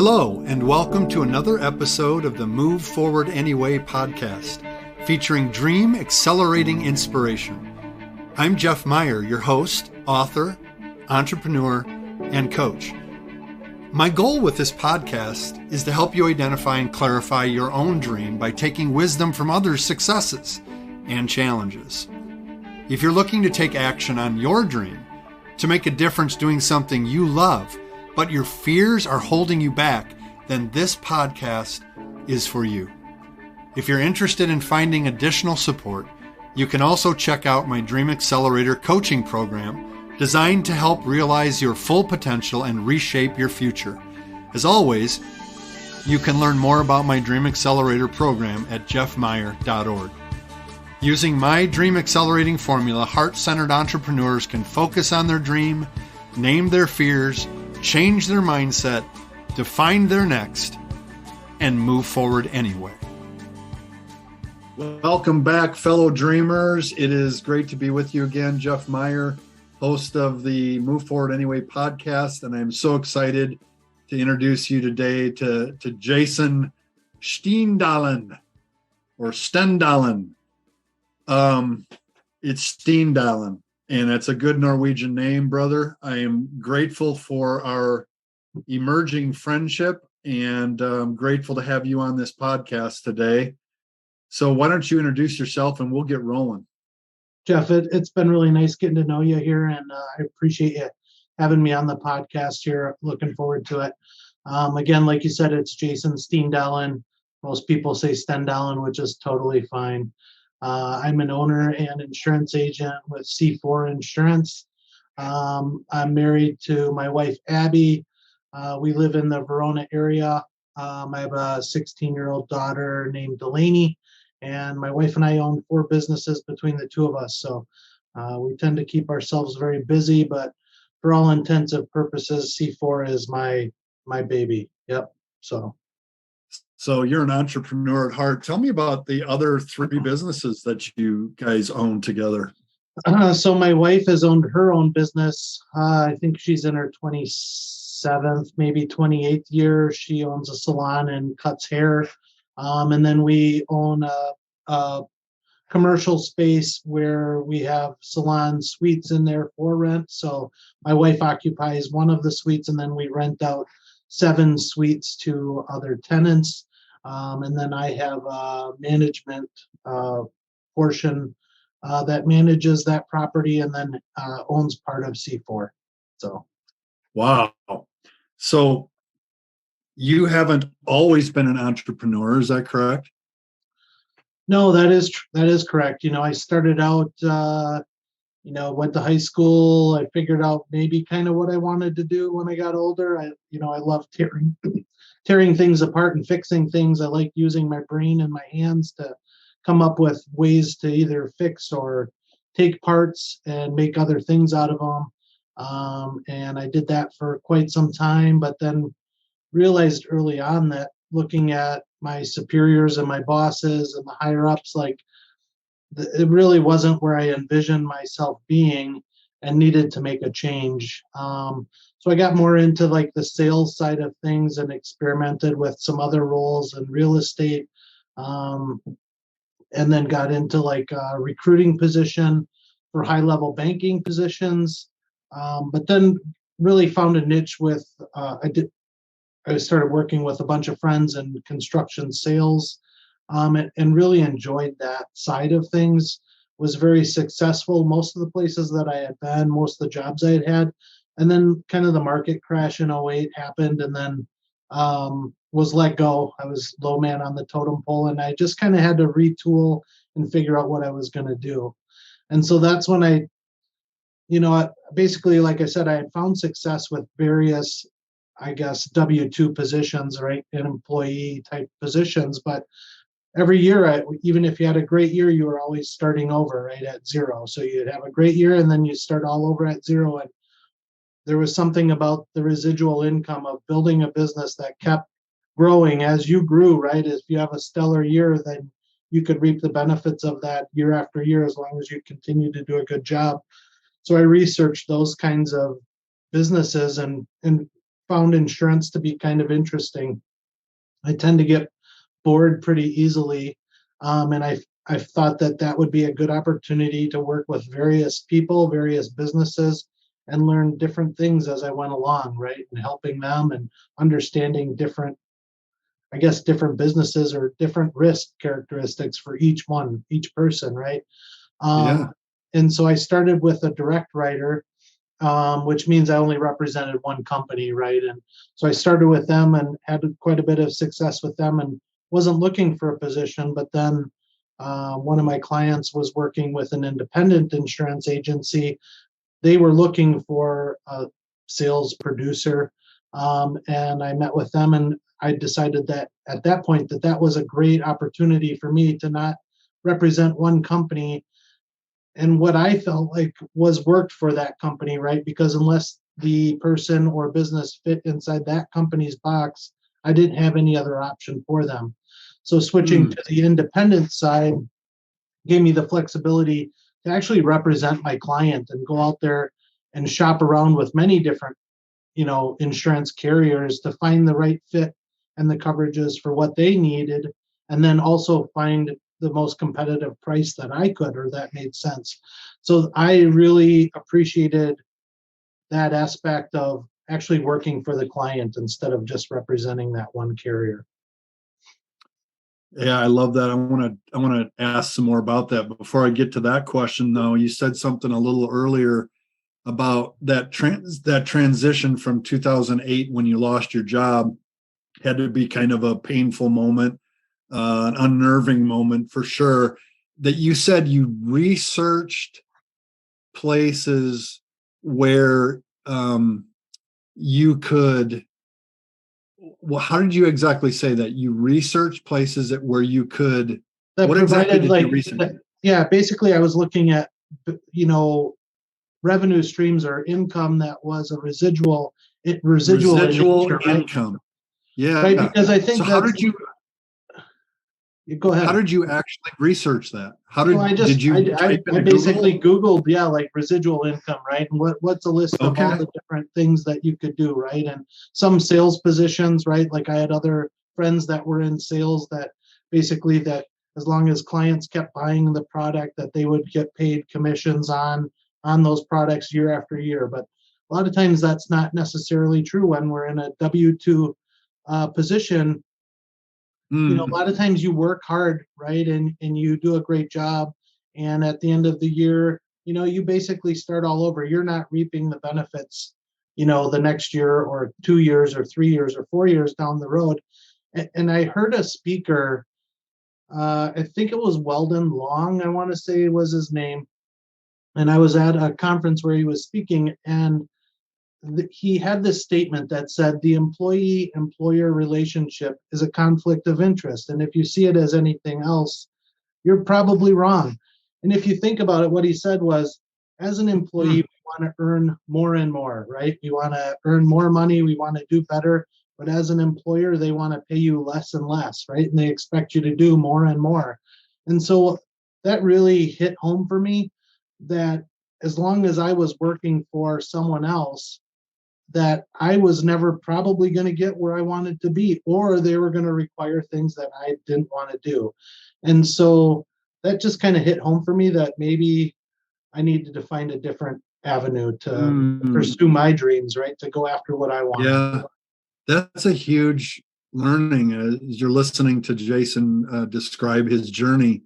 Hello, and welcome to another episode of the Move Forward Anyway podcast, featuring dream accelerating inspiration. I'm Jeff Meyer, your host, author, entrepreneur, and coach. My goal with this podcast is to help you identify and clarify your own dream by taking wisdom from others' successes and challenges. If you're looking to take action on your dream, to make a difference doing something you love, but your fears are holding you back, then this podcast is for you. If you're interested in finding additional support, you can also check out my Dream Accelerator coaching program designed to help realize your full potential and reshape your future. As always, you can learn more about my Dream Accelerator program at jeffmeyer.org. Using my Dream Accelerating formula, heart-centered entrepreneurs can focus on their dream, name their fears, change their mindset, define their next, and move forward anyway. Welcome back, fellow dreamers. It is great to be with you again. Jeff Meyer, host of the Move Forward Anyway podcast, and I'm so excited to introduce you today to Jason Stendalen, or Stendalen. It's Stendalen. And it's a good Norwegian name, brother. I am grateful for our emerging friendship, and I'm grateful to have you on this podcast today. So why don't you introduce yourself and we'll get rolling. Jeff, it's been really nice getting to know you here, and I appreciate you having me on the podcast here. Looking forward to it. Again, like you said, it's Jason Stendalen. Most people say Stendalen, which is totally fine. I'm an owner and insurance agent with C4 Insurance. I'm married to my wife, Abby. We live in the Verona area. I have a 16-year-old daughter named Delaney, and my wife and I own 4 businesses between the two of us. So we tend to keep ourselves very busy, but for all intents and purposes, C4 is my baby. Yep. So you're an entrepreneur at heart. Tell me about the other 3 businesses that you guys own together. So my wife has owned her own business. I think she's in her 27th, maybe 28th year. She owns a salon and cuts hair. And then we own a commercial space where we have salon suites in there for rent. So my wife occupies one of the suites, and then we rent out 7 suites to other tenants. And then I have a management portion that manages that property and then owns part of C4. So, wow. So you haven't always been an entrepreneur, is that correct? No, that is correct. I started out, went to high school. I figured out maybe kind of what I wanted to do when I got older. I love tearing things apart and fixing things. I like using my brain and my hands to come up with ways to either fix or take parts and make other things out of them. And I did that for quite some time, but then realized early on that looking at my superiors and my bosses and the higher ups, it really wasn't where I envisioned myself being and needed to make a change. So I got more into the sales side of things and experimented with some other roles in real estate, and then got into a recruiting position for high-level banking positions. But then really found a niche with, I started working with a bunch of friends in construction sales, and really enjoyed that side of things. Was very successful most of the places that I had been, most of the jobs I had had. And then kind of the market crash in '08 happened, and then was let go. I was low man on the totem pole, and I just kind of had to retool and figure out what I was going to do. And so that's when I basically, like I said, I had found success with various, I guess, W-2 positions, right, and employee type positions. But every year, even if you had a great year, you were always starting over, right, at zero. So you'd have a great year, and then you start all over at zero. And there was something about the residual income of building a business that kept growing as you grew, right? If you have a stellar year, then you could reap the benefits of that year after year as long as you continue to do a good job. So I researched those kinds of businesses and found insurance to be kind of interesting. I tend to get bored pretty easily, and I've thought that that would be a good opportunity to work with various people, various businesses, and learn different things as I went along, right? And helping them and understanding different, I guess, different businesses or different risk characteristics for each one, each person, right? Yeah. And so I started with a direct writer, which means I only represented one company, right? And so I started with them and had quite a bit of success with them and wasn't looking for a position. But then one of my clients was working with an independent insurance agency. They were looking for a sales producer, and I met with them, and I decided that at that point that that was a great opportunity for me to not represent one company and what I felt like was worked for that company, right? Because unless the person or business fit inside that company's box, I didn't have any other option for them. So switching Mm. to the independent side gave me the flexibility to actually represent my client and go out there and shop around with many different, insurance carriers to find the right fit and the coverages for what they needed, and then also find the most competitive price that I could or that made sense. So I really appreciated that aspect of actually working for the client instead of just representing that one carrier. Yeah, I love that. I want to ask some more about that. But before I get to that question, though, you said something a little earlier about that transition from 2008 when you lost your job had to be kind of a painful moment, an unnerving moment for sure. That you said you researched places where you could. Well, how did you exactly say that? You researched places that where you could. That What exactly provided did you research? yeah, basically I was looking at, revenue streams or income that was a residual in Residual nature, right? income. Right, Yeah. because I So think that's, go how ahead. did you actually research that? Well, Did you type I into basically Google? Googled, yeah, like residual income, right? And what's a list of all Okay. the different things that you could do, right? And some sales positions, right? Like I had other friends that were in sales that basically that as long as clients kept buying the product, that they would get paid commissions on those products year after year. But a lot of times that's not necessarily true when we're in a W-2 position. A Mm, lot of times you work hard, right? And you do a great job. And at the end of the year, you basically start all over. You're not reaping the benefits, the next year or 2 years or 3 years or 4 years down the road. And I heard a speaker, I think it was Weldon Long, I want to say was his name. And I was at a conference where he was speaking, and he had this statement that said the employee-employer relationship is a conflict of interest. And if you see it as anything else, you're probably wrong. And if you think about it, what he said was, as an employee, mm. we want to earn more and more, right? We want to earn more money. We want to do better. But as an employer, they want to pay you less and less, right? And they expect you to do more and more. And so that really hit home for me that as long as I was working for someone else, that I was never probably going to get where I wanted to be, or they were going to require things that I didn't want to do. And so that just kind of hit home for me that maybe I needed to find a different avenue to Mm, pursue my dreams, right? To go after what I wanted. yeah, that's a huge learning as you're listening to Jason describe his journey.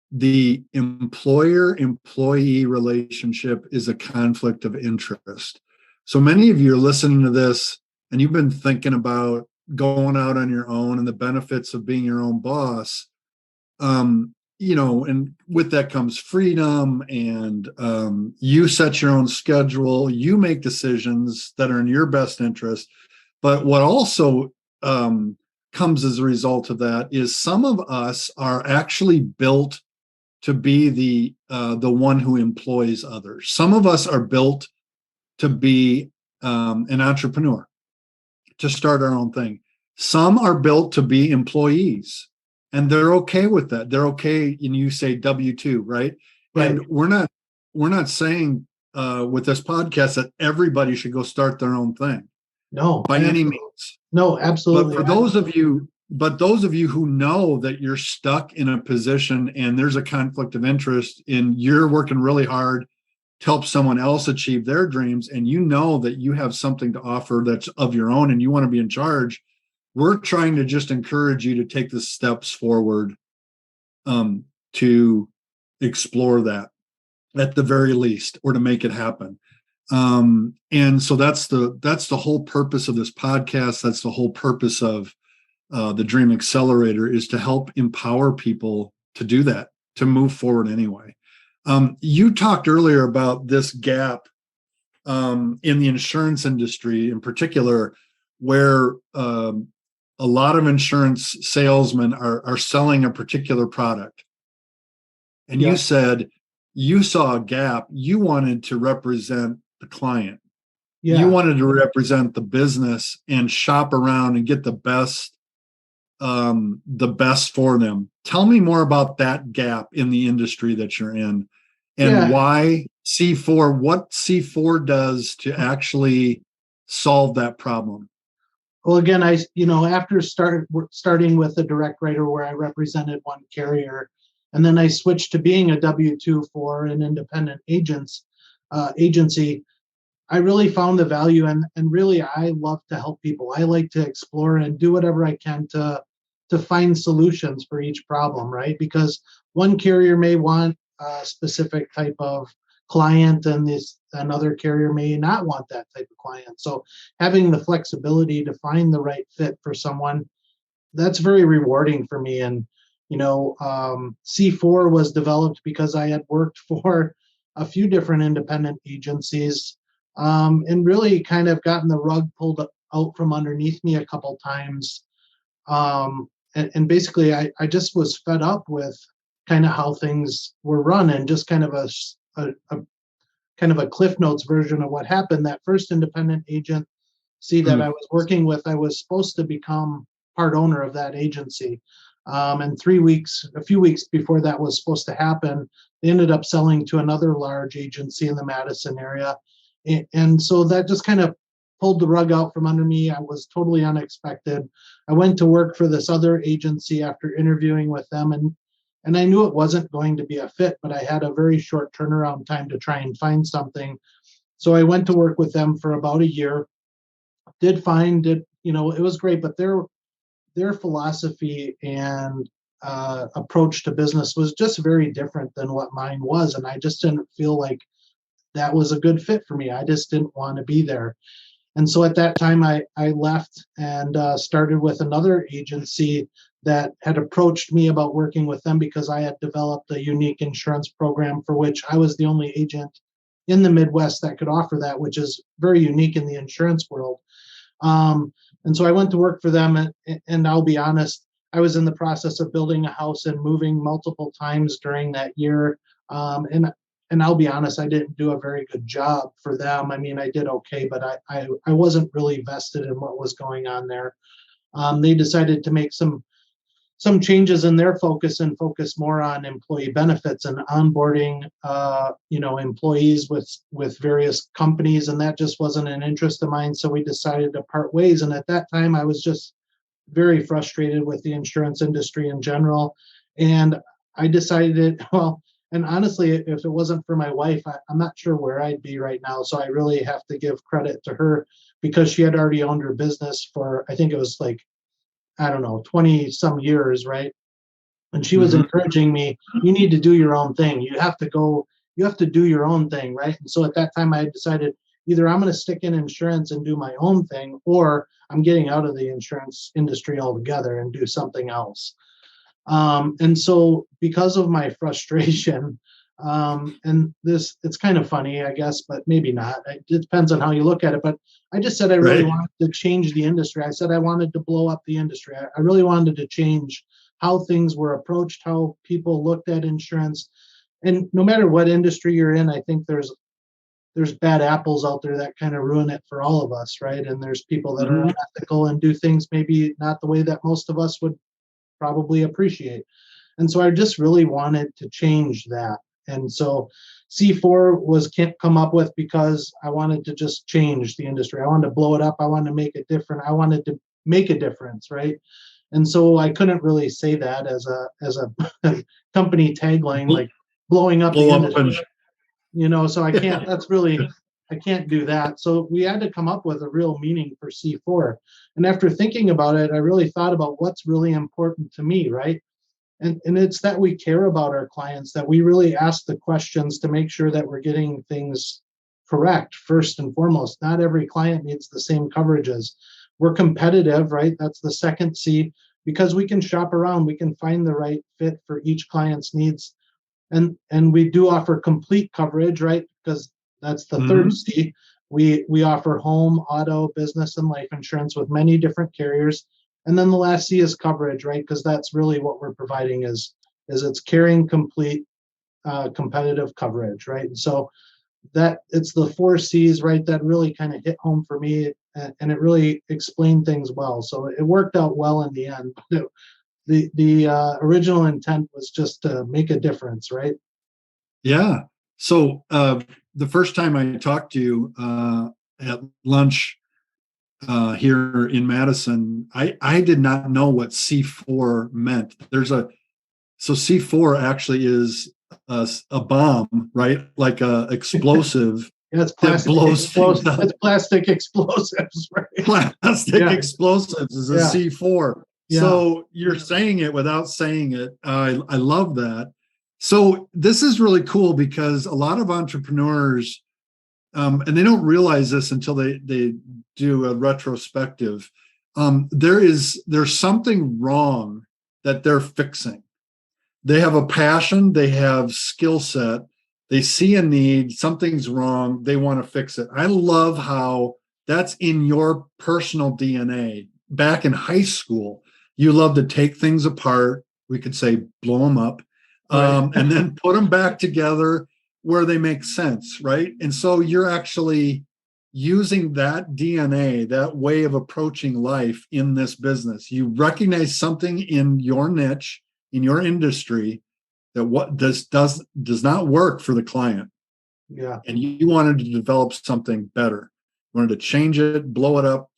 The employer-employee relationship is a conflict of interest. So many of you are listening to this and you've been thinking about going out on your own and the benefits of being your own boss. And with that comes freedom, and you set your own schedule, you make decisions that are in your best interest. But what also comes as a result of that is some of us are actually built to be the one who employs others. Some of us are built to be an entrepreneur, to start our own thing. Some are built to be employees, and they're okay with that. They're okay, and you say W-2, right? Right. And we're not saying with this podcast that everybody should go start their own thing. No, by any means. no, absolutely. But those of you who know that you're stuck in a position and there's a conflict of interest and you're working really hard to help someone else achieve their dreams, and you know that you have something to offer that's of your own and you want to be in charge, we're trying to just encourage you to take the steps forward to explore that at the very least, or to make it happen. And so that's the whole purpose of this podcast. That's the whole purpose of the Dream Accelerator, is to help empower people to do that, to move forward anyway. You talked earlier about this gap in the insurance industry in particular, where a lot of insurance salesmen are selling a particular product. And you said you saw a gap. You wanted to represent the client. Yeah. You wanted to represent the business and shop around and get the best for them. Tell me more about that gap in the industry that you're in, and why C4, what C4 does to actually solve that problem. Well, again, after starting with a direct writer where I represented one carrier, and then I switched to being a W-2 for an independent agency, I really found the value, and really I love to help people. I like to explore and do whatever I can to find solutions for each problem, right? Because one carrier may want a specific type of client, and another carrier may not want that type of client. So having the flexibility to find the right fit for someone, that's very rewarding for me. And C4 was developed because I had worked for a few different independent agencies, and really kind of gotten the rug pulled out from underneath me a couple times. And basically I just was fed up with kind of how things were run, and just kind of a kind of a Cliff Notes version of what happened. That first independent agency that I was working with, I was supposed to become part owner of that agency. And a few weeks before that was supposed to happen, they ended up selling to another large agency in the Madison area. And so that just kind of pulled the rug out from under me. I was totally unexpected. I went to work for this other agency after interviewing with them, and I knew it wasn't going to be a fit, but I had a very short turnaround time to try and find something. So I went to work with them for about a year. It was great, but their philosophy and approach to business was just very different than what mine was, and I just didn't feel like that was a good fit for me. I just didn't want to be there. And so at that time, I left and started with another agency that had approached me about working with them because I had developed a unique insurance program for which I was the only agent in the Midwest that could offer that, which is very unique in the insurance world. And so I went to work for them, and I'll be honest, I was in the process of building a house and moving multiple times during that year. And I'll be honest, I didn't do a very good job for them. I mean, I did okay, but I wasn't really vested in what was going on there. They decided to make some changes in their focus and focus more on employee benefits and onboarding, employees with various companies, and that just wasn't an interest of mine. So we decided to part ways. And at that time, I was just very frustrated with the insurance industry in general, and I decided, and honestly, if it wasn't for my wife, I'm not sure where I'd be right now. So I really have to give credit to her, because she had already owned her business for, I think it was 20 some years, right? And she was encouraging me, you need to do your own thing. You have to do your own thing, right? And so at that time I decided either I'm going to stick in insurance and do my own thing, or I'm getting out of the insurance industry altogether and do something else. And so because of my frustration, and it's kind of funny, I guess, but maybe not. It depends on how you look at it. But I just said I really wanted to change the industry. I said I wanted to blow up the industry. I really wanted to change how things were approached, how people looked at insurance. And no matter what industry you're in, I think there's bad apples out there that kind of ruin it for all of us, right? And there's people that are unethical and do things maybe not the way that most of us would probably appreciate. And so I just really wanted to change that. And so C4 was come up with because I wanted to just change the industry. I wanted to blow it up. I wanted to make it different. I wanted to make a difference, right? And so I couldn't really say that as a company tagline, like blowing up the industry. So I can't, I can't do that. So we had to come up with a real meaning for C4. And after thinking about it, I really thought about what's really important to me, right? And it's that we care about our clients, that we really ask the questions to make sure that we're getting things correct first and foremost. Not every client needs the same coverages. We're competitive, right? That's the second C, because we can shop around, we can find the right fit for each client's needs. And we do offer complete coverage, right? Because that's the third C. We offer home, auto, business, and life insurance with many different carriers. And then the last C is coverage, right? Because that's really what we're providing is it's carrying complete competitive coverage, right? And so that it's the four C's, right, that really kind of hit home for me, and it really explained things well. So it worked out well in the end. The original intent was just to make a difference, right? Yeah. So the first time I talked to you at lunch here in Madison, I did not know what C4 meant. So C4 actually is a bomb, right? Like a explosive. Yeah, it's that blows things up. It's plastic explosives, right? Plastic explosives is a C4. Yeah. So you're saying it without saying it. I love that. So this is really cool because a lot of entrepreneurs, and they don't realize this until they do a retrospective. There's something wrong that they're fixing. They have a passion, they have skill set, they see a need, something's wrong, they want to fix it. I love how that's in your personal DNA. Back in high school, you love to take things apart. We could say blow them up, right. And then put them back together where they make sense, right? And so you're actually using that DNA, that way of approaching life in this business. You recognize something in your niche, in your industry, that what does not work for the client. Yeah. And you wanted to develop something better. You wanted to change it, blow it up,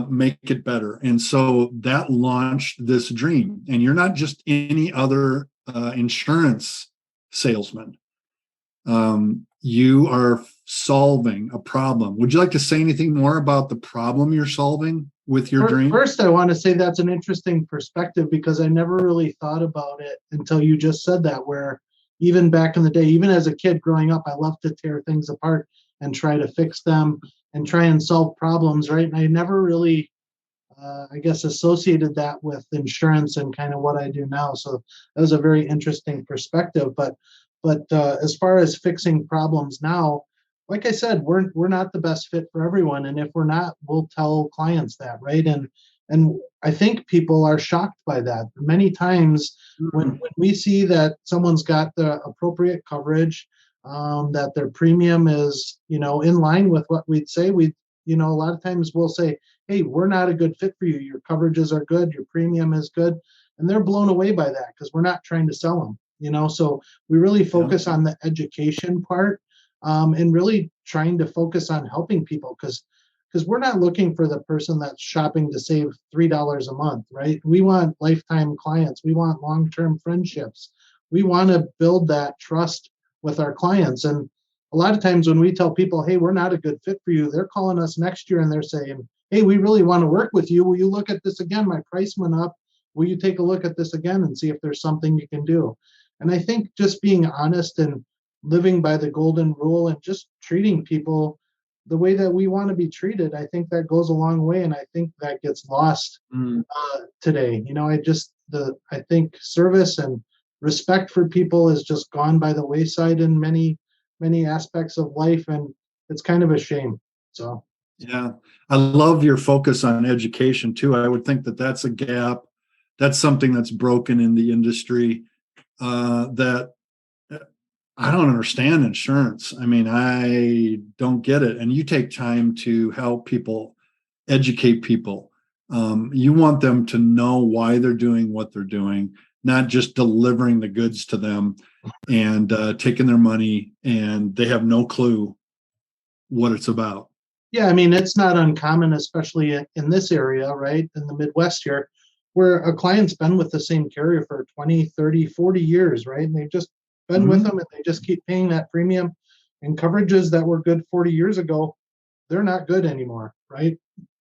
make it better. And so that launched this dream. And you're not just any other insurance salesman. You are solving a problem. Would you like to say anything more about the problem you're solving with your dream? First, I want to say that's an interesting perspective because I never really thought about it until you just said that, where even back in the day, even as a kid growing up, I loved to tear things apart and try to fix them and try and solve problems, right? And I never really, I guess, associated that with insurance and kind of what I do now. So that was a very interesting perspective. But as far as fixing problems now, like I said, we're not the best fit for everyone, and if we're not, we'll tell clients that, right? And I think people are shocked by that. Many times when we see that someone's got the appropriate coverage, that their premium is, in line with what we'd say, a lot of times we'll say, hey, we're not a good fit for you. Your coverages are good, your premium is good, and they're blown away by that because we're not trying to sell them. So we really focus on the education part, and really trying to focus on helping people because we're not looking for the person that's shopping to save $3 a month, right? We want lifetime clients. We want long-term friendships. We want to build that trust with our clients. And a lot of times when we tell people, hey, we're not a good fit for you, they're calling us next year and they're saying, hey, we really want to work with you. Will you look at this again? My price went up. Will you take a look at this again and see if there's something you can do? And I think just being honest and living by the golden rule and just treating people the way that we want to be treated, I think that goes a long way. And I think that gets lost today. I think service and respect for people has just gone by the wayside in many, many aspects of life. And it's kind of a shame. So, yeah, I love your focus on education too. I would think that that's a gap. That's something that's broken in the industry, that I don't understand insurance. I mean, I don't get it. And you take time to help people, educate people. You want them to know why they're doing what they're doing, not just delivering the goods to them and taking their money, and they have no clue what it's about. Yeah, I mean, it's not uncommon, especially in this area, right? In the Midwest here, where a client's been with the same carrier for 20, 30, 40 years, right? And they've just been with them and they just keep paying that premium, and coverages that were good 40 years ago, they're not good anymore, right?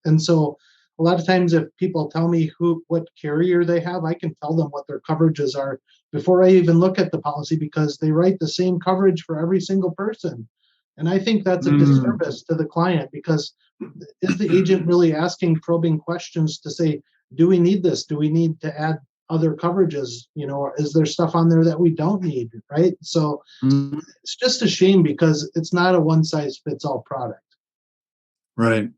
And so a lot of times if people tell me what carrier they have, I can tell them what their coverages are before I even look at the policy, because they write the same coverage for every single person. And I think that's a disservice to the client, because is the agent really asking probing questions to say, do we need this? Do we need to add other coverages? Is there stuff on there that we don't need, right? So it's just a shame, because it's not a one size fits all product. Right.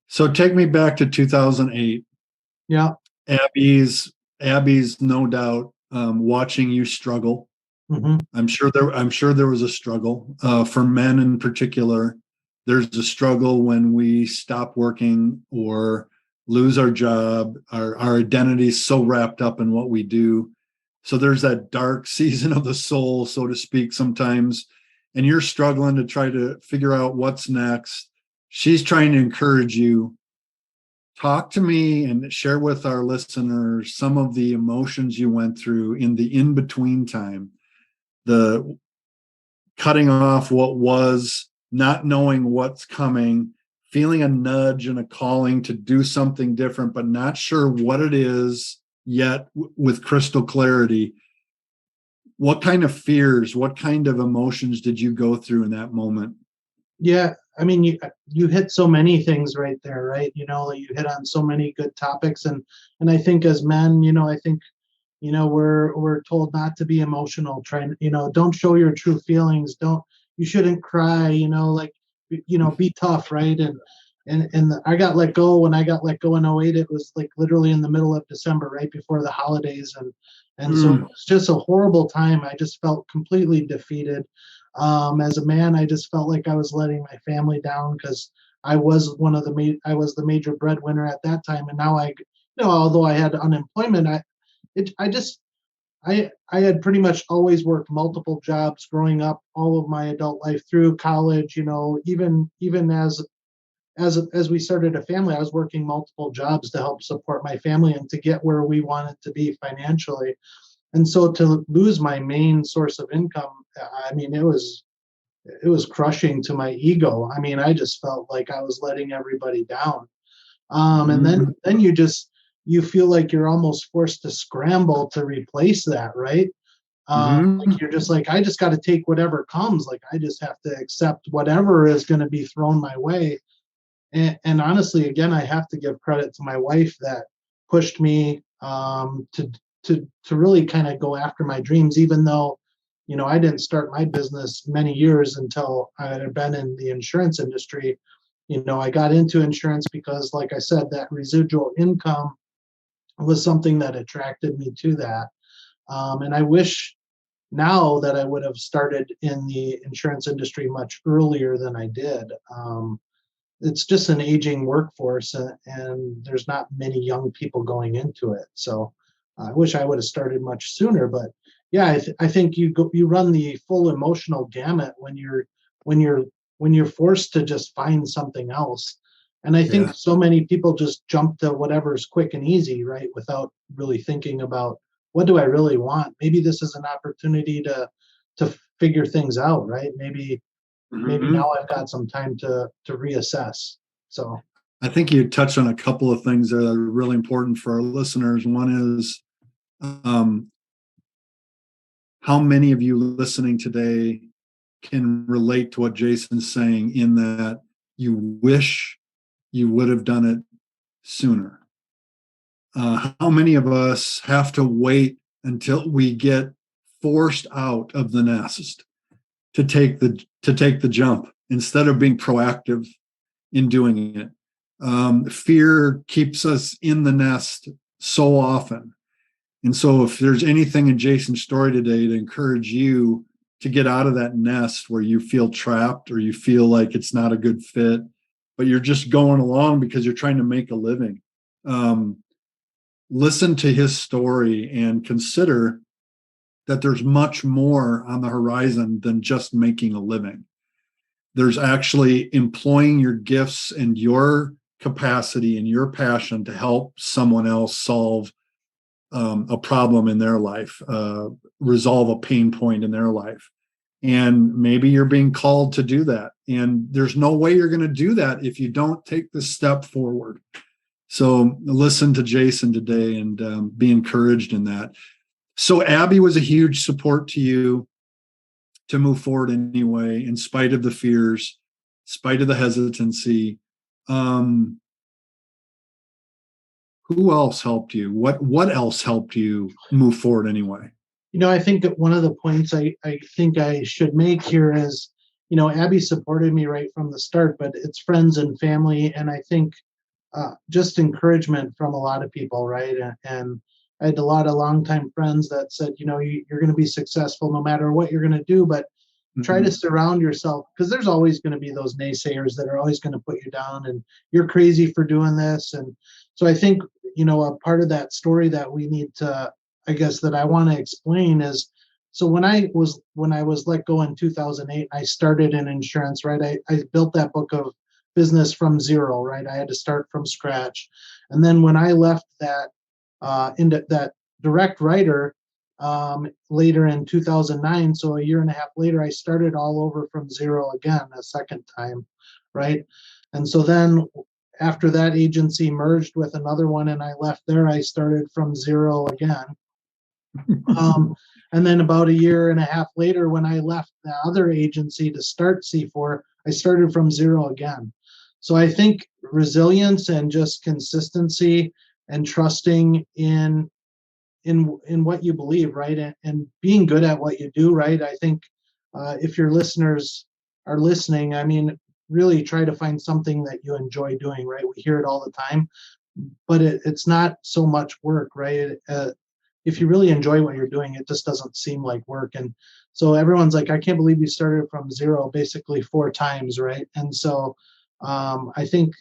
So take me back to 2008. Yeah. Abby's no doubt watching you struggle. Mm-hmm. I'm sure there was a struggle for men in particular. There's a struggle when we stop working or lose our job. Our identity is so wrapped up in what we do. So there's that dark season of the soul, so to speak, sometimes. And you're struggling to try to figure out what's next. She's trying to encourage you. Talk to me and share with our listeners some of the emotions you went through in the in-between time, the cutting off what was, not knowing what's coming, feeling a nudge and a calling to do something different, but not sure what it is yet with crystal clarity. What kind of fears, what kind of emotions did you go through in that moment? Yeah, I mean, you hit so many things right there, right? You hit on so many good topics, and I think as men, I think we're told not to be emotional. Don't show your true feelings. You shouldn't cry. Be tough, right? And I got let go. When I got let go in '08, it was like literally in the middle of December, right before the holidays, and so it was just a horrible time. I just felt completely defeated. As a man, I just felt like I was letting my family down, because I was the major breadwinner at that time, and now although I had unemployment, I had pretty much always worked multiple jobs growing up, all of my adult life through college. Even as we started a family, I was working multiple jobs to help support my family and to get where we wanted to be financially. And so to lose my main source of income, I mean, it was crushing to my ego. I mean, I just felt like I was letting everybody down. And then you feel like you're almost forced to scramble to replace that, right? Like you're just like, I just got to take whatever comes. Like I just have to accept whatever is going to be thrown my way. And honestly, again, I have to give credit to my wife that pushed me to really kind of go after my dreams, even though, I didn't start my business many years until I had been in the insurance industry. I got into insurance because, like I said, that residual income was something that attracted me to that. And I wish now that I would have started in the insurance industry much earlier than I did. It's just an aging workforce, and there's not many young people going into it. So I wish I would have started much sooner. But yeah, I think you run the full emotional gamut when you're forced to just find something else. And I think so many people just jump to whatever's quick and easy, right, without really thinking about, what do I really want? Maybe this is an opportunity to figure things out, right? Maybe now I've got some time to reassess. So I think you touched on a couple of things that are really important for our listeners. One is how many of you listening today can relate to what Jason's saying, in that you wish you would have done it sooner. How many of us have to wait until we get forced out of the nest to take the jump instead of being proactive in doing it? Fear keeps us in the nest so often. And so if there's anything in Jason's story today to encourage you to get out of that nest where you feel trapped or you feel like it's not a good fit, but you're just going along because you're trying to make a living. listen to his story and consider that there's much more on the horizon than just making a living. There's actually employing your gifts and your capacity and your passion to help someone else solve a problem in their life, resolve a pain point in their life. And maybe you're being called to do that. And there's no way you're going to do that if you don't take the step forward. So listen to Jason today and be encouraged in that. So Abby was a huge support to you to move forward anyway, in spite of the fears, in spite of the hesitancy. Who else helped you? What else helped you move forward anyway? I think that one of the points I think I should make here is, Abby supported me right from the start, but it's friends and family. And I think just encouragement from a lot of people, right? And I had a lot of longtime friends that said, you're going to be successful no matter what you're going to do, but try to surround yourself, because there's always going to be those naysayers that are always going to put you down and you're crazy for doing this. And so I think, a part of that story that we need to, I guess, that I want to explain is, so when I was let go in 2008, I started in insurance, right? I built that book of business from zero, right? I had to start from scratch. And then when I left that into that direct writer later in 2009, so a year and a half later, I started all over from zero again a second time, right? And so then after that agency merged with another one and I left there, I started from zero again. And then about a year and a half later, when I left the other agency to start C4, I started from zero again. So I think resilience and just consistency and trusting in what you believe, right? And being good at what you do, right? I think if your listeners are listening, I mean, really try to find something that you enjoy doing, right? We hear it all the time, but it's not so much work, right? If you really enjoy what you're doing, it just doesn't seem like work. And so everyone's like, I can't believe you started from zero basically 4 times, right? And so I think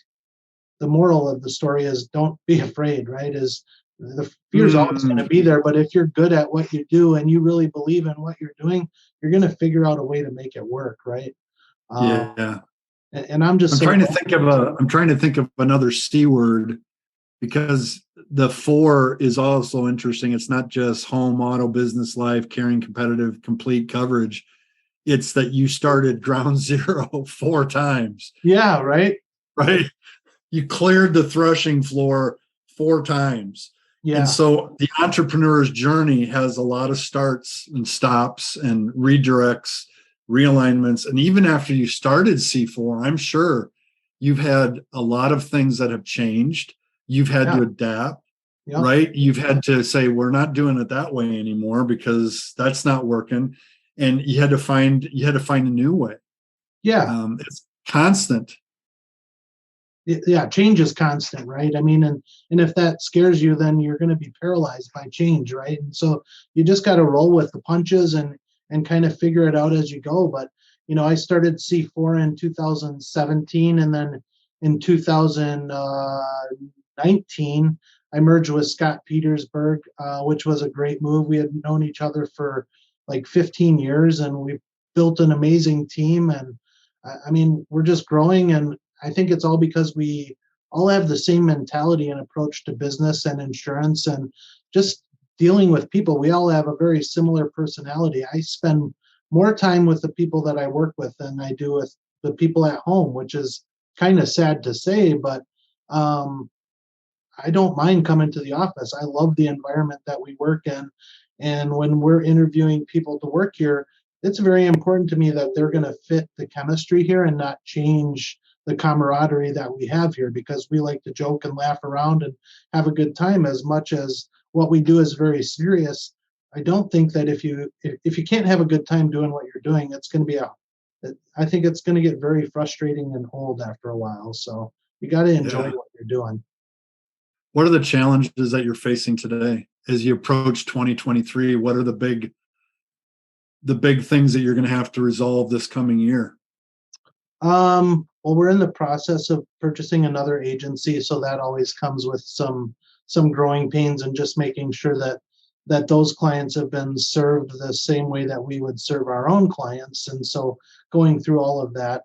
the moral of the story is don't be afraid, right? Is the fear is always going to be there, but if you're good at what you do and you really believe in what you're doing, you're going to figure out a way to make it work, right? Yeah. And I'm just I'm trying to think of another C word, because the 4 is also interesting. It's not just home, auto, business, life, caring, competitive, complete coverage. It's that you started ground zero 4 times. Yeah, right. Right. You cleared the threshing floor 4 times. Yeah. And so the entrepreneur's journey has a lot of starts and stops and redirects, realignments. And even after you started C4, I'm sure you've had a lot of things that have changed. You've had to adapt, right? You've had to say, we're not doing it that way anymore because that's not working. And you had to find a new way. Yeah. It's constant. Yeah, change is constant, right? I mean, and if that scares you, then you're going to be paralyzed by change, right? And so you just got to roll with the punches and kind of figure it out as you go. But I started C4 in 2017, and then in 2019 I merged with Scott Petersburg, which was a great move. We had known each other for like 15 years, and we built an amazing team. And I mean, we're just growing, and I think it's all because we all have the same mentality and approach to business and insurance and just dealing with people. We all have a very similar personality. I spend more time with the people that I work with than I do with the people at home, which is kind of sad to say, but I don't mind coming to the office. I love the environment that we work in. And when we're interviewing people to work here, it's very important to me that they're going to fit the chemistry here and not change the camaraderie that we have here, because we like to joke and laugh around and have a good time as much as what we do is very serious. I don't think that if you can't have a good time doing what you're doing, it's going to be I think it's going to get very frustrating and old after a while. So you got to enjoy what you're doing. What are the challenges that you're facing today as you approach 2023? What are the big things that you're going to have to resolve this coming year? Well, we're in the process of purchasing another agency, so that always comes with some some growing pains and just making sure that those clients have been served the same way that we would serve our own clients. And so going through all of that,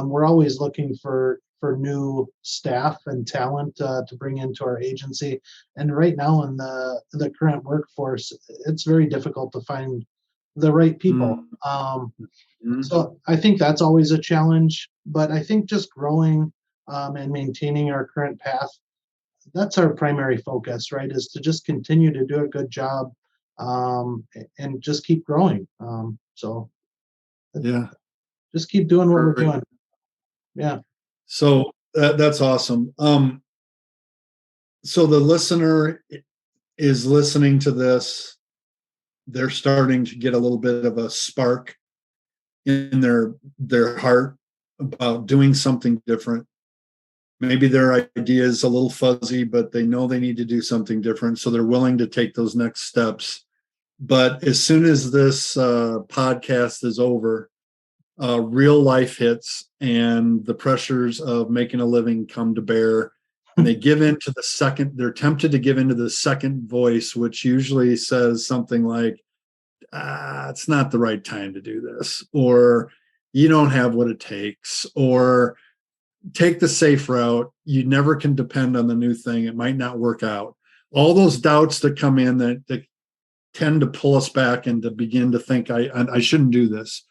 we're always looking for new staff and talent to bring into our agency. And right now in the current workforce, it's very difficult to find the right people. So I think that's always a challenge, but I think just growing and maintaining our current path, that's our primary focus, right? Is to just continue to do a good job and just keep growing. So Yeah. just keep doing what we're doing. Yeah. So that's awesome. So the listener is listening to this. They're starting to get a little bit of a spark in their heart about doing something different. Maybe their idea is a little fuzzy, but they know they need to do something different. So they're willing to take those next steps. But as soon as this podcast is over, real life hits and the pressures of making a living come to bear. And they give into they're tempted to give into the second voice, which usually says something like, it's not the right time to do this, or you don't have what it takes, or take the safe route. You never can depend on the new thing. It might not work out. All those doubts that come in that tend to pull us back and to begin to think, I shouldn't do this.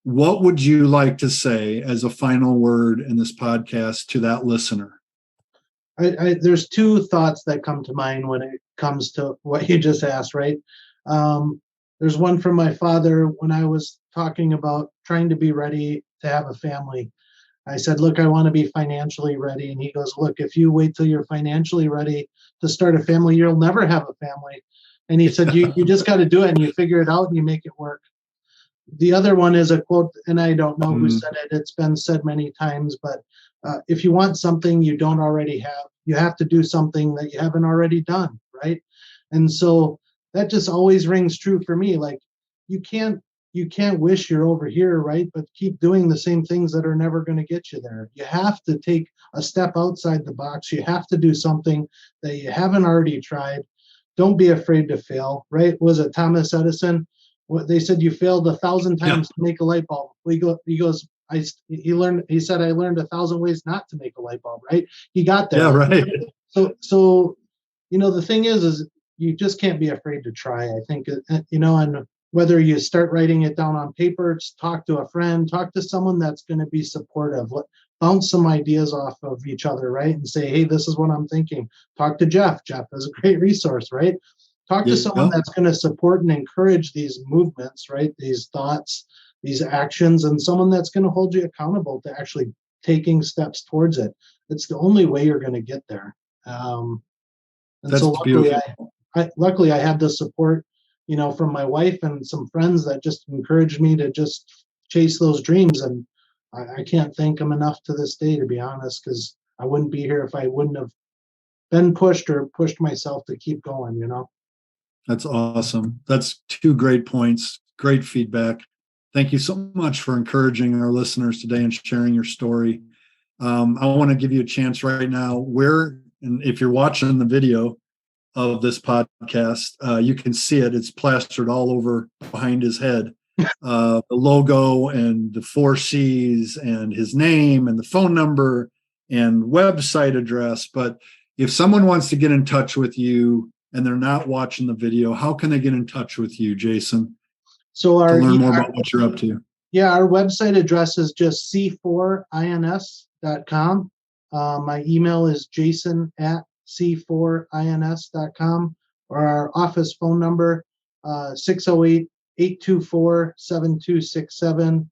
What would you like to say as a final word in this podcast to that listener? There's two thoughts that come to mind when it comes to what you just asked, right? There's one from my father when I was talking about trying to be ready to have a family. I said, look, I want to be financially ready. And he goes, look, if you wait till you're financially ready to start a family, you'll never have a family. And he said, you just got to do it and you figure it out and you make it work. The other one is a quote, and I don't know who said it. It's been said many times, but if you want something you don't already have, you have to do something that you haven't already done, right? And so that just always rings true for me. Like you can't wish you're over here, right? But keep doing the same things that are never going to get you there. You have to take a step outside the box. You have to do something that you haven't already tried. Don't be afraid to fail, right? Was it Thomas Edison? What they said, you failed 1,000 times to make a light bulb. He goes, he said, I learned 1,000 ways not to make a light bulb, right? He got there. Yeah, right. So, the thing is you just can't be afraid to try. I think, and whether you start writing it down on paper, talk to a friend, talk to someone that's going to be supportive, bounce some ideas off of each other, right? And say, hey, this is what I'm thinking. Talk to Jeff. Jeff is a great resource, right? Talk to someone that's going to support and encourage these movements, right? These thoughts, these actions, and someone that's going to hold you accountable to actually taking steps towards it. It's the only way you're going to get there. And that's so luckily I had the support, from my wife and some friends that just encouraged me to just chase those dreams. And I can't thank them enough to this day, to be honest, because I wouldn't be here if I wouldn't have been pushed or pushed myself to keep going, That's awesome. That's two great points. Great feedback. Thank you so much for encouraging our listeners today and sharing your story. I want to give you a chance right now and if you're watching the video of this podcast, you can see it. It's plastered all over behind his head. The logo and the 4 C's and his name and the phone number and website address. But if someone wants to get in touch with you and they're not watching the video, how can they get in touch with you, Jason, to learn more about what you're up to? Yeah, our website address is just c4ins.com. My email is jason@c4ins.com, or our office phone number, 608-824-7267,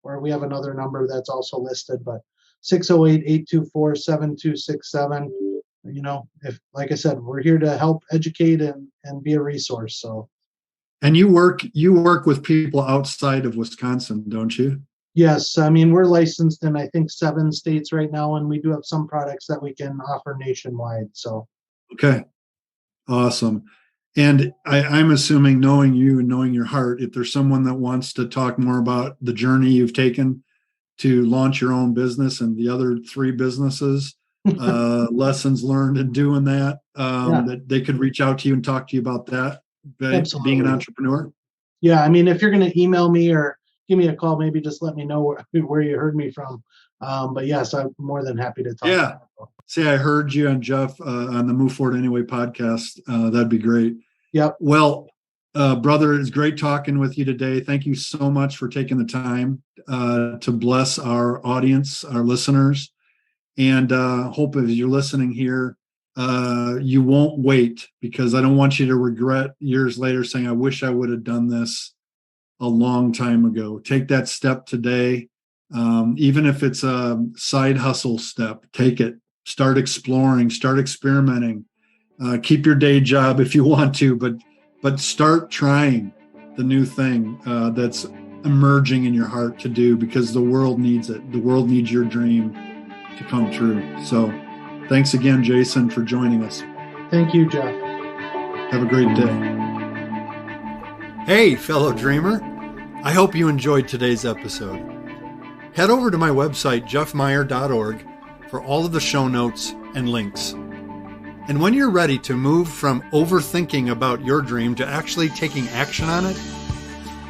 or we have another number that's also listed, but 608-824-7267. If, like I said, we're here to help educate and be a resource. So. And you work with people outside of Wisconsin, don't you? Yes. I mean, we're licensed in, I think, 7 states right now, and we do have some products that we can offer nationwide. So. Okay. Awesome. And I'm assuming, knowing you and knowing your heart, if there's someone that wants to talk more about the journey you've taken to launch your own business and the other 3 businesses, lessons learned in doing that, Yeah, that they could reach out to you and talk to you about that, being an absolutely. entrepreneur? Yeah, I mean, if you're going to email me or give me a call, maybe just let me know where you heard me from. But yes, I'm more than happy to talk to Yeah. people. Say I heard you on Jeff on the Move Forward Anyway podcast. That'd be great. Yep. Well, brother, it's great talking with you today. Thank you so much for taking the time to bless our audience, our listeners, and hope as you're listening here, you won't wait, because I don't want you to regret years later saying, I wish I would have done this a long time ago. Take that step today. Even if it's a side hustle step, take it. Start exploring, start experimenting. Keep your day job if you want to, but start trying the new thing that's emerging in your heart to do, because the world needs it. The world needs your dream to come true. So thanks again, Jason, for joining us. Thank you, Jeff. Have a great day. Hey, fellow dreamer. I hope you enjoyed today's episode. Head over to my website, jeffmeyer.org, for all of the show notes and links. And when you're ready to move from overthinking about your dream to actually taking action on it,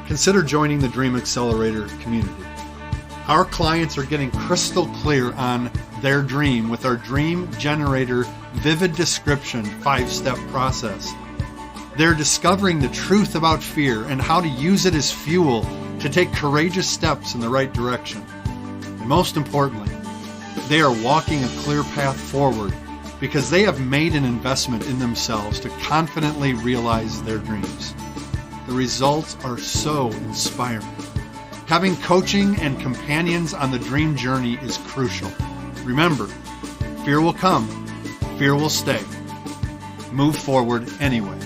consider joining the Dream Accelerator community. Our clients are getting crystal clear on their dream with our Dream Generator Vivid Description 5-step process. They're discovering the truth about fear and how to use it as fuel to take courageous steps in the right direction. And most importantly, they are walking a clear path forward because they have made an investment in themselves to confidently realize their dreams. The results are so inspiring. Having coaching and companions on the dream journey is crucial. Remember, fear will come, fear will stay. Move forward anyway.